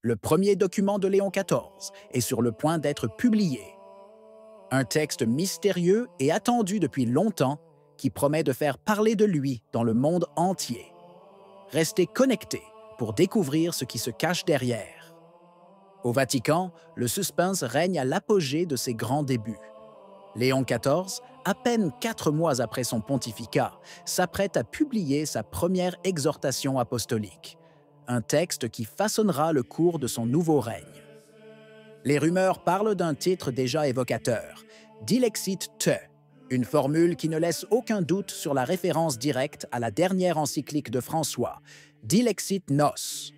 Le premier document de Léon XIV est sur le point d'être publié. Un texte mystérieux et attendu depuis longtemps qui promet de faire parler de lui dans le monde entier. Restez connectés pour découvrir ce qui se cache derrière. Au Vatican, le suspense règne à l'apogée de ses grands débuts. Léon XIV, à peine 4 mois après son pontificat, s'apprête à publier sa première exhortation apostolique, un texte qui façonnera le cours de son nouveau règne. Les rumeurs parlent d'un titre déjà évocateur, Dilexit Te, une formule qui ne laisse aucun doute sur la référence directe à la dernière encyclique de François, Dilexit Nos.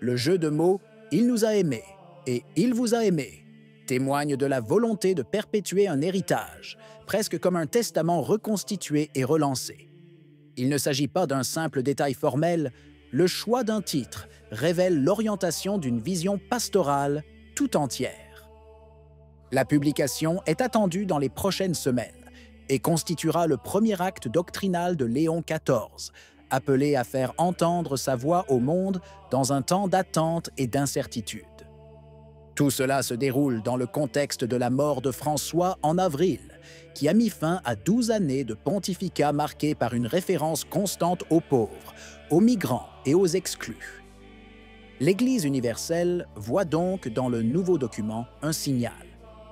Le jeu de mots « il nous a aimés » et « il vous a aimé » témoigne de la volonté de perpétuer un héritage, presque comme un testament reconstitué et relancé. Il ne s'agit pas d'un simple détail formel, le choix d'un titre révèle l'orientation d'une vision pastorale tout entière. La publication est attendue dans les prochaines semaines et constituera le premier acte doctrinal de Léon XIV, appelé à faire entendre sa voix au monde dans un temps d'attente et d'incertitude. Tout cela se déroule dans le contexte de la mort de François en avril, qui a mis fin à 12 années de pontificat marquées par une référence constante aux pauvres, aux migrants et aux exclus. L'Église universelle voit donc dans le nouveau document un signal,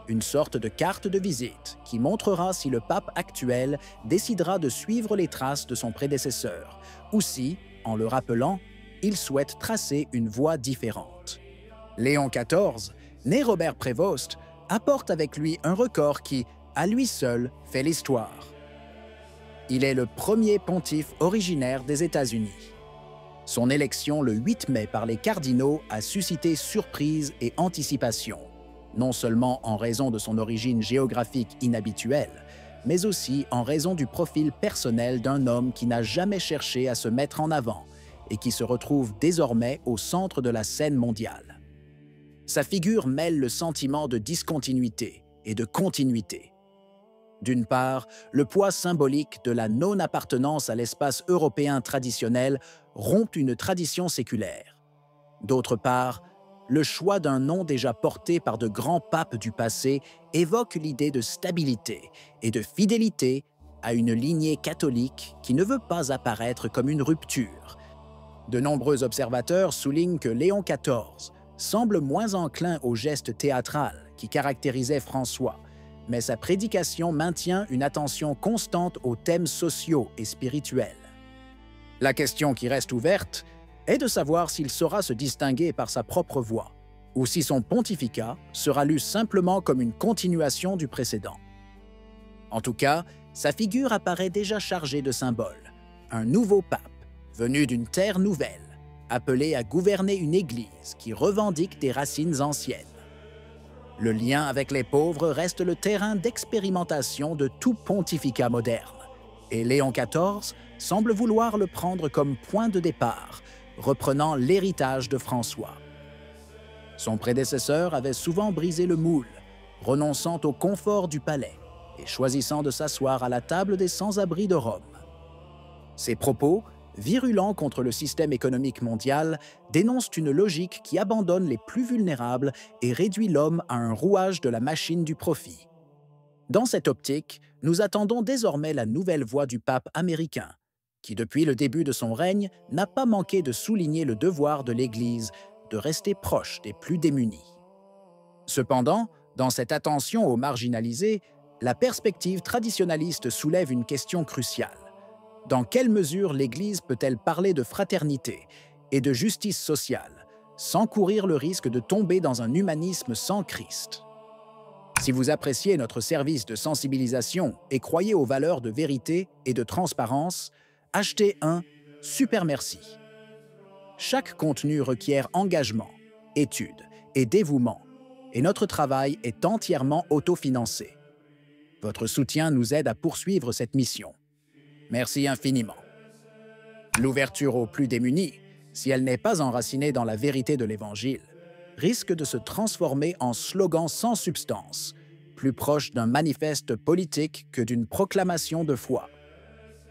une sorte de carte de visite qui montrera si le pape actuel décidera de suivre les traces de son prédécesseur, ou si, en le rappelant, il souhaite tracer une voie différente. Léon XIV, né Robert Prévost, apporte avec lui un record qui, à lui seul, fait l'histoire. Il est le premier pontife originaire des États-Unis. Son élection le 8 mai par les cardinaux a suscité surprise et anticipation, non seulement en raison de son origine géographique inhabituelle, mais aussi en raison du profil personnel d'un homme qui n'a jamais cherché à se mettre en avant et qui se retrouve désormais au centre de la scène mondiale. Sa figure mêle le sentiment de discontinuité et de continuité. D'une part, le poids symbolique de la non-appartenance à l'espace européen traditionnel rompt une tradition séculaire. D'autre part, le choix d'un nom déjà porté par de grands papes du passé évoque l'idée de stabilité et de fidélité à une lignée catholique qui ne veut pas apparaître comme une rupture. De nombreux observateurs soulignent que Léon XIV semble moins enclin au geste théâtral qui caractérisait François, mais sa prédication maintient une attention constante aux thèmes sociaux et spirituels. La question qui reste ouverte est de savoir s'il saura se distinguer par sa propre voix, ou si son pontificat sera lu simplement comme une continuation du précédent. En tout cas, sa figure apparaît déjà chargée de symboles, un nouveau pape, venu d'une terre nouvelle, appelé à gouverner une Église qui revendique des racines anciennes. Le lien avec les pauvres reste le terrain d'expérimentation de tout pontificat moderne, et Léon XIV semble vouloir le prendre comme point de départ, reprenant l'héritage de François. Son prédécesseur avait souvent brisé le moule, renonçant au confort du palais et choisissant de s'asseoir à la table des sans-abri de Rome. Ses propos, virulents contre le système économique mondial, dénoncent une logique qui abandonne les plus vulnérables et réduit l'homme à un rouage de la machine du profit. Dans cette optique, nous attendons désormais la nouvelle voix du pape américain, qui depuis le début de son règne n'a pas manqué de souligner le devoir de l'Église de rester proche des plus démunis. Cependant, dans cette attention aux marginalisés, la perspective traditionnaliste soulève une question cruciale. Dans quelle mesure l'Église peut-elle parler de fraternité et de justice sociale sans courir le risque de tomber dans un humanisme sans Christ? Si vous appréciez notre service de sensibilisation et croyez aux valeurs de vérité et de transparence, achetez un « Super Merci ». Chaque contenu requiert engagement, étude et dévouement, et notre travail est entièrement autofinancé. Votre soutien nous aide à poursuivre cette mission. Merci infiniment. L'ouverture aux plus démunis, si elle n'est pas enracinée dans la vérité de l'Évangile, risque de se transformer en slogan sans substance, plus proche d'un manifeste politique que d'une proclamation de foi.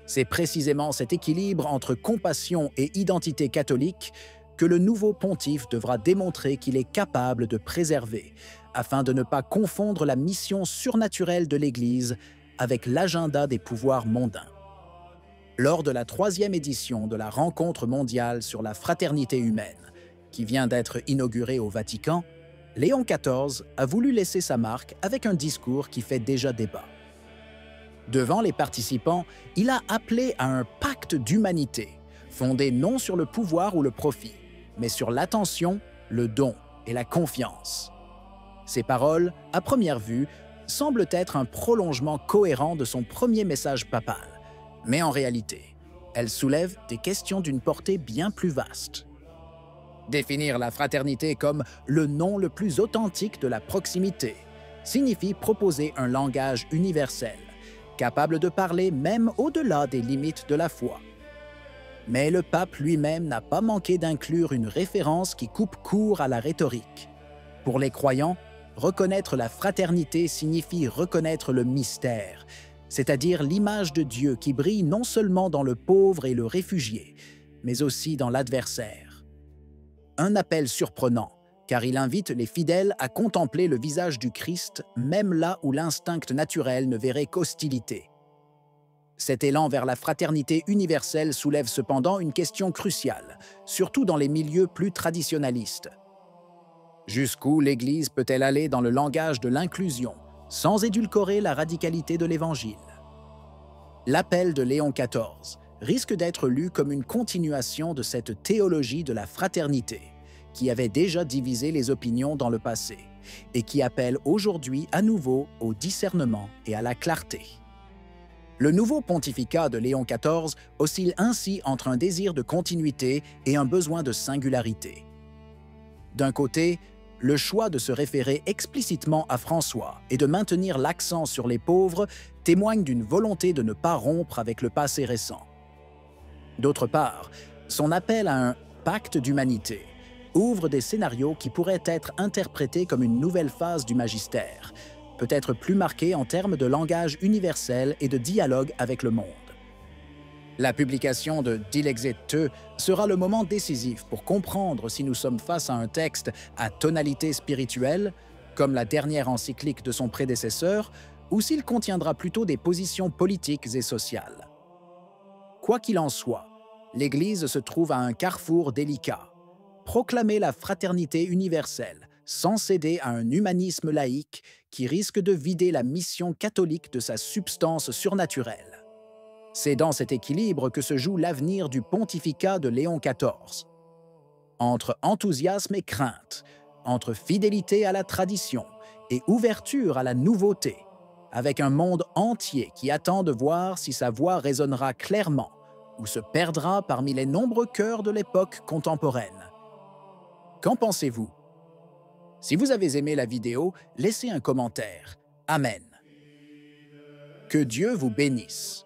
C'est précisément cet équilibre entre compassion et identité catholique que le nouveau pontife devra démontrer qu'il est capable de préserver, afin de ne pas confondre la mission surnaturelle de l'Église avec l'agenda des pouvoirs mondains. Lors de la 3e édition de la Rencontre mondiale sur la fraternité humaine, qui vient d'être inaugurée au Vatican, Léon XIV a voulu laisser sa marque avec un discours qui fait déjà débat. Devant les participants, il a appelé à un pacte d'humanité, fondé non sur le pouvoir ou le profit, mais sur l'attention, le don et la confiance. Ces paroles, à première vue, semblent être un prolongement cohérent de son premier message papal, mais en réalité, elles soulèvent des questions d'une portée bien plus vaste. Définir la fraternité comme le nom le plus authentique de la proximité signifie proposer un langage universel, capable de parler même au-delà des limites de la foi. Mais le pape lui-même n'a pas manqué d'inclure une référence qui coupe court à la rhétorique. Pour les croyants, reconnaître la fraternité signifie reconnaître le mystère, c'est-à-dire l'image de Dieu qui brille non seulement dans le pauvre et le réfugié, mais aussi dans l'adversaire. Un appel surprenant, car il invite les fidèles à contempler le visage du Christ, même là où l'instinct naturel ne verrait qu'hostilité. Cet élan vers la fraternité universelle soulève cependant une question cruciale, surtout dans les milieux plus traditionnalistes. Jusqu'où l'Église peut-elle aller dans le langage de l'inclusion, sans édulcorer la radicalité de l'Évangile? L'appel de Léon XIV risque d'être lu comme une continuation de cette théologie de la fraternité, qui avait déjà divisé les opinions dans le passé, et qui appelle aujourd'hui à nouveau au discernement et à la clarté. Le nouveau pontificat de Léon XIV oscille ainsi entre un désir de continuité et un besoin de singularité. D'un côté, le choix de se référer explicitement à François et de maintenir l'accent sur les pauvres témoigne d'une volonté de ne pas rompre avec le passé récent. D'autre part, son appel à un « pacte d'humanité » ouvre des scénarios qui pourraient être interprétés comme une nouvelle phase du magistère, peut-être plus marquée en termes de langage universel et de dialogue avec le monde. La publication de Dilexit sera le moment décisif pour comprendre si nous sommes face à un texte à tonalité spirituelle, comme la dernière encyclique de son prédécesseur, ou s'il contiendra plutôt des positions politiques et sociales. Quoi qu'il en soit, l'Église se trouve à un carrefour délicat. Proclamer la fraternité universelle sans céder à un humanisme laïque qui risque de vider la mission catholique de sa substance surnaturelle. C'est dans cet équilibre que se joue l'avenir du pontificat de Léon XIV. Entre enthousiasme et crainte, entre fidélité à la tradition et ouverture à la nouveauté, avec un monde entier qui attend de voir si sa voix résonnera clairement ou se perdra parmi les nombreux cœurs de l'époque contemporaine. Qu'en pensez-vous? Si vous avez aimé la vidéo, laissez un commentaire. Amen. Que Dieu vous bénisse.